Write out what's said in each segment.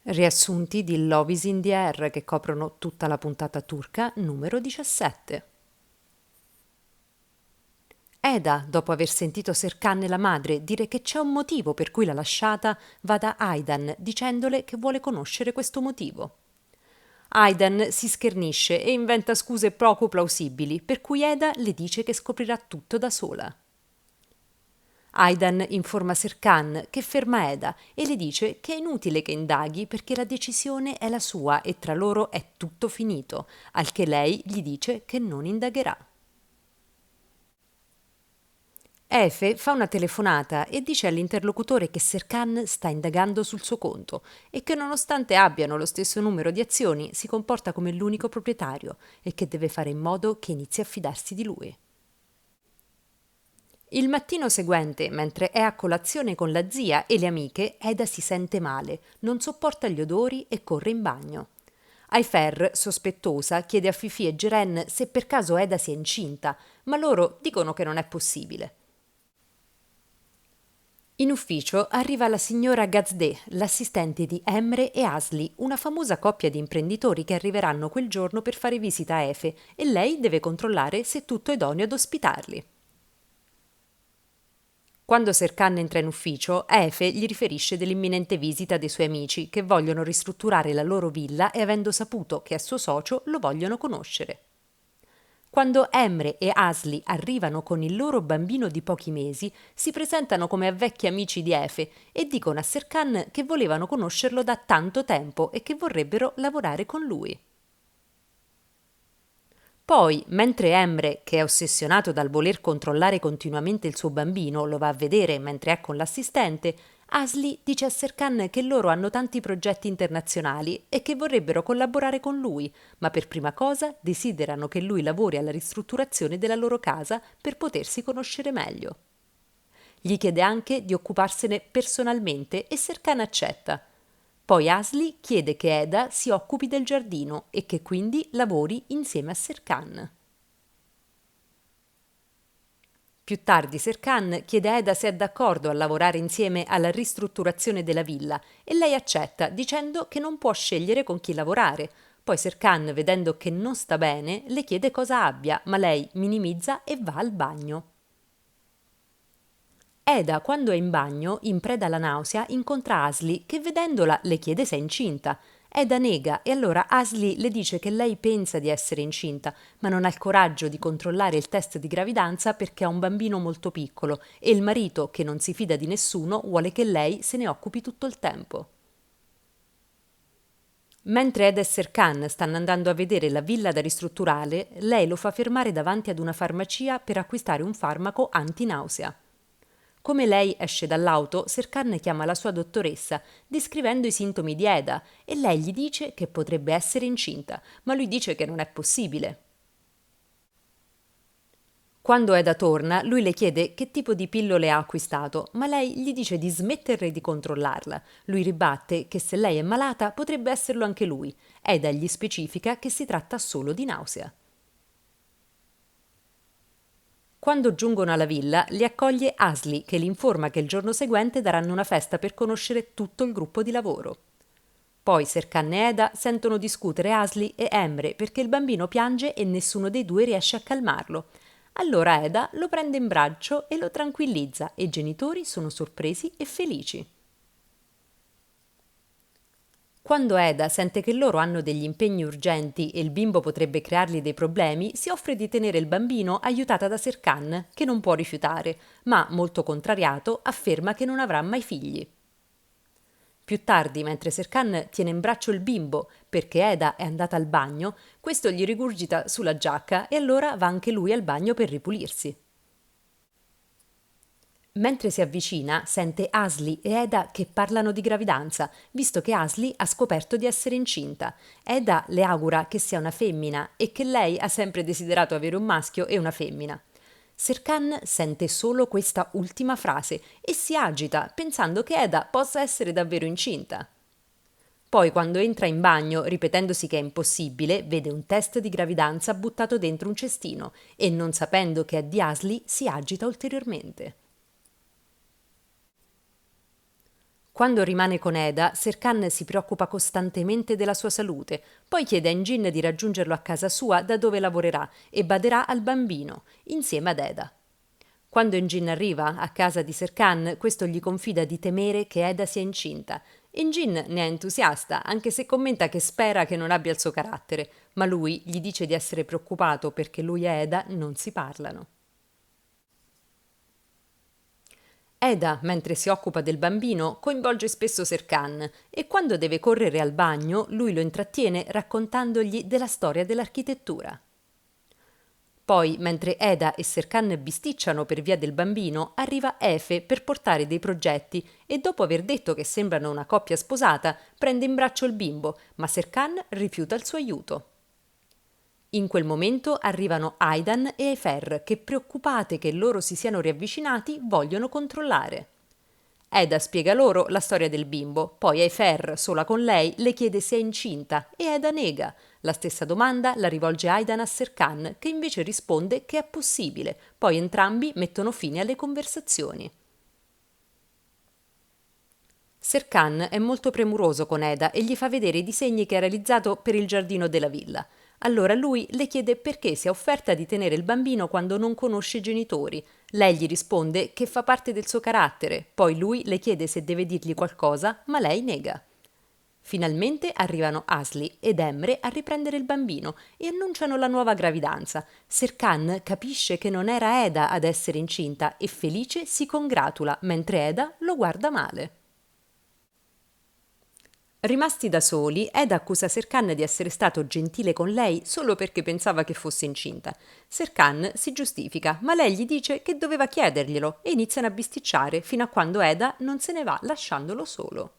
Riassunti di Love is in the Air che coprono tutta la puntata turca numero 17. Eda, dopo aver sentito Serkan e la madre dire che c'è un motivo per cui l'ha lasciata, va da Aydan dicendole che vuole conoscere questo motivo. Aydan si schernisce e inventa scuse poco plausibili, per cui Eda le dice che scoprirà tutto da sola. Aydan informa Serkan che ferma Eda e le dice che è inutile che indaghi perché la decisione è la sua e tra loro è tutto finito, al che lei gli dice che non indagherà. Efe fa una telefonata e dice all'interlocutore che Serkan sta indagando sul suo conto e che nonostante abbiano lo stesso numero di azioni si comporta come l'unico proprietario e che deve fare in modo che inizi a fidarsi di lui. Il mattino seguente, mentre è a colazione con la zia e le amiche, Eda si sente male, non sopporta gli odori e corre in bagno. Ayfer, sospettosa, chiede a Fifi e Geren se per caso Eda sia incinta, ma loro dicono che non è possibile. In ufficio arriva la signora Gazdeh, l'assistente di Emre e Asli, una famosa coppia di imprenditori che arriveranno quel giorno per fare visita a Efe e lei deve controllare se tutto è idoneo ad ospitarli. Quando Serkan entra in ufficio, Efe gli riferisce dell'imminente visita dei suoi amici che vogliono ristrutturare la loro villa e avendo saputo che è suo socio lo vogliono conoscere. Quando Emre e Asli arrivano con il loro bambino di pochi mesi, si presentano come a vecchi amici di Efe e dicono a Serkan che volevano conoscerlo da tanto tempo e che vorrebbero lavorare con lui. Poi, mentre Emre, che è ossessionato dal voler controllare continuamente il suo bambino, lo va a vedere mentre è con l'assistente, Asli dice a Serkan che loro hanno tanti progetti internazionali e che vorrebbero collaborare con lui, ma per prima cosa desiderano che lui lavori alla ristrutturazione della loro casa per potersi conoscere meglio. Gli chiede anche di occuparsene personalmente e Serkan accetta. Poi Asli chiede che Eda si occupi del giardino e che quindi lavori insieme a Serkan. Più tardi Serkan chiede a Eda se è d'accordo a lavorare insieme alla ristrutturazione della villa e lei accetta dicendo che non può scegliere con chi lavorare. Poi Serkan, vedendo che non sta bene, le chiede cosa abbia, ma lei minimizza e va al bagno. Eda, quando è in bagno, in preda alla nausea, incontra Asli che vedendola le chiede se è incinta. Eda nega e allora Asli le dice che lei pensa di essere incinta, ma non ha il coraggio di controllare il test di gravidanza perché ha un bambino molto piccolo e il marito, che non si fida di nessuno, vuole che lei se ne occupi tutto il tempo. Mentre Ed e Serkan stanno andando a vedere la villa da ristrutturare, lei lo fa fermare davanti ad una farmacia per acquistare un farmaco antinausea. Come lei esce dall'auto, Serkan chiama la sua dottoressa, descrivendo i sintomi di Eda, e lei gli dice che potrebbe essere incinta, ma lui dice che non è possibile. Quando Eda torna, lui le chiede che tipo di pillole ha acquistato, ma lei gli dice di smettere di controllarla. Lui ribatte che se lei è malata potrebbe esserlo anche lui. Eda gli specifica che si tratta solo di nausea. Quando giungono alla villa, li accoglie Asli, che li informa che il giorno seguente daranno una festa per conoscere tutto il gruppo di lavoro. Poi Serkan e Eda sentono discutere Asli e Emre perché il bambino piange e nessuno dei due riesce a calmarlo. Allora Eda lo prende in braccio e lo tranquillizza e i genitori sono sorpresi e felici. Quando Eda sente che loro hanno degli impegni urgenti e il bimbo potrebbe creargli dei problemi, si offre di tenere il bambino aiutata da Serkan, che non può rifiutare, ma, molto contrariato, afferma che non avrà mai figli. Più tardi, mentre Serkan tiene in braccio il bimbo perché Eda è andata al bagno, questo gli rigurgita sulla giacca e allora va anche lui al bagno per ripulirsi. Mentre si avvicina, sente Asli e Eda che parlano di gravidanza, visto che Asli ha scoperto di essere incinta. Eda le augura che sia una femmina e che lei ha sempre desiderato avere un maschio e una femmina. Serkan sente solo questa ultima frase e si agita, pensando che Eda possa essere davvero incinta. Poi, quando entra in bagno, ripetendosi che è impossibile, vede un test di gravidanza buttato dentro un cestino e, non sapendo che è di Asli, si agita ulteriormente. Quando rimane con Eda, Serkan si preoccupa costantemente della sua salute, poi chiede a Engin di raggiungerlo a casa sua da dove lavorerà e baderà al bambino, insieme ad Eda. Quando Engin arriva a casa di Serkan, questo gli confida di temere che Eda sia incinta. Engin ne è entusiasta, anche se commenta che spera che non abbia il suo carattere, ma lui gli dice di essere preoccupato perché lui e Eda non si parlano. Eda, mentre si occupa del bambino, coinvolge spesso Serkan e quando deve correre al bagno, lui lo intrattiene raccontandogli della storia dell'architettura. Poi, mentre Eda e Serkan bisticciano per via del bambino, arriva Efe per portare dei progetti e dopo aver detto che sembrano una coppia sposata, prende in braccio il bimbo, ma Serkan rifiuta il suo aiuto. In quel momento arrivano Aidan e Efer che, preoccupate che loro si siano riavvicinati, vogliono controllare. Eda spiega loro la storia del bimbo, poi Efer, sola con lei, le chiede se è incinta e Eda nega. La stessa domanda la rivolge Aidan a Serkan, che invece risponde che è possibile. Poi entrambi mettono fine alle conversazioni. Serkan è molto premuroso con Eda e gli fa vedere i disegni che ha realizzato per il giardino della villa. Allora lui le chiede perché si è offerta di tenere il bambino quando non conosce i genitori. Lei gli risponde che fa parte del suo carattere, poi lui le chiede se deve dirgli qualcosa, ma lei nega. Finalmente arrivano Asli ed Emre a riprendere il bambino e annunciano la nuova gravidanza. Serkan capisce che non era Eda ad essere incinta e felice si congratula, mentre Eda lo guarda male. Rimasti da soli, Ed accusa Serkan di essere stato gentile con lei solo perché pensava che fosse incinta. Serkan si giustifica, ma lei gli dice che doveva chiederglielo e iniziano a bisticciare fino a quando Eda non se ne va lasciandolo solo.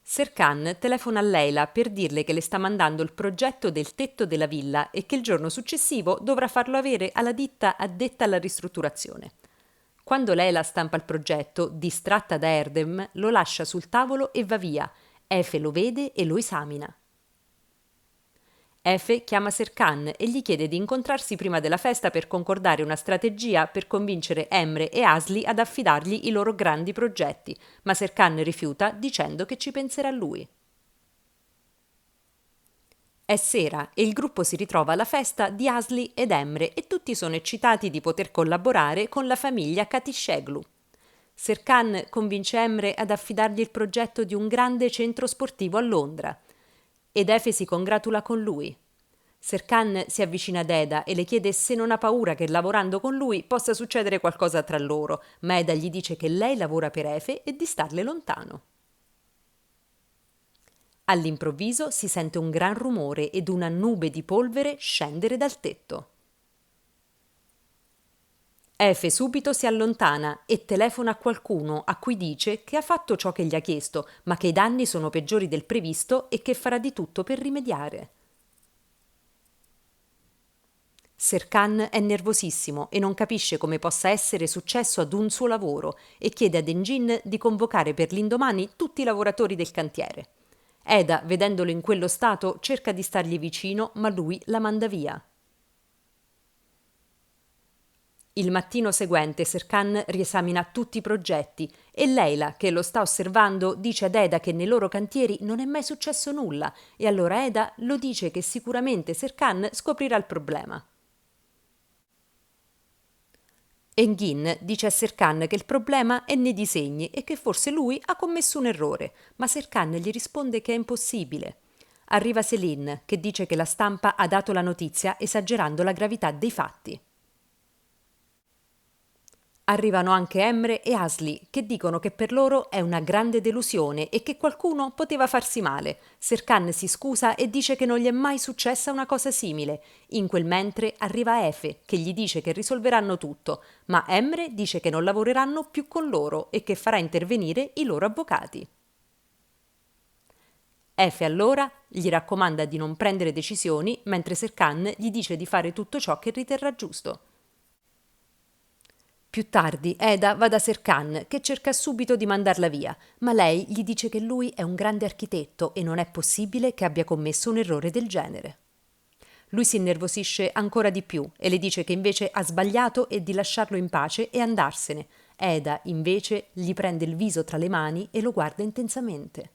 Serkan telefona a Leila per dirle che le sta mandando il progetto del tetto della villa e che il giorno successivo dovrà farlo avere alla ditta addetta alla ristrutturazione. Quando Leila stampa il progetto, distratta da Erdem, lo lascia sul tavolo e va via. Efe lo vede e lo esamina. Efe chiama Serkan e gli chiede di incontrarsi prima della festa per concordare una strategia per convincere Emre e Asli ad affidargli i loro grandi progetti, ma Serkan rifiuta dicendo che ci penserà lui. È sera e il gruppo si ritrova alla festa di Asli ed Emre e tutti sono eccitati di poter collaborare con la famiglia Katisheglu. Serkan convince Emre ad affidargli il progetto di un grande centro sportivo a Londra ed Efe si congratula con lui. Serkan si avvicina ad Eda e le chiede se non ha paura che lavorando con lui possa succedere qualcosa tra loro, ma Eda gli dice che lei lavora per Efe e di starle lontano. All'improvviso si sente un gran rumore ed una nube di polvere scendere dal tetto. Efe subito si allontana e telefona a qualcuno a cui dice che ha fatto ciò che gli ha chiesto, ma che i danni sono peggiori del previsto e che farà di tutto per rimediare. Serkan è nervosissimo e non capisce come possa essere successo ad un suo lavoro e chiede ad Engin di convocare per l'indomani tutti i lavoratori del cantiere. Eda, vedendolo in quello stato, cerca di stargli vicino, ma lui la manda via. Il mattino seguente Serkan riesamina tutti i progetti e Leila, che lo sta osservando, dice ad Eda che nei loro cantieri non è mai successo nulla e allora Eda lo dice che sicuramente Serkan scoprirà il problema. Engin dice a Serkan che il problema è nei disegni e che forse lui ha commesso un errore, ma Serkan gli risponde che è impossibile. Arriva Selin, che dice che la stampa ha dato la notizia esagerando la gravità dei fatti. Arrivano anche Emre e Asli, che dicono che per loro è una grande delusione e che qualcuno poteva farsi male. Serkan si scusa e dice che non gli è mai successa una cosa simile. In quel mentre arriva Efe, che gli dice che risolveranno tutto, ma Emre dice che non lavoreranno più con loro e che farà intervenire i loro avvocati. Efe allora gli raccomanda di non prendere decisioni, mentre Serkan gli dice di fare tutto ciò che riterrà giusto. Più tardi Eda va da Serkan, che cerca subito di mandarla via, ma lei gli dice che lui è un grande architetto e non è possibile che abbia commesso un errore del genere. Lui si innervosisce ancora di più e le dice che invece ha sbagliato e di lasciarlo in pace e andarsene. Eda, invece, gli prende il viso tra le mani e lo guarda intensamente.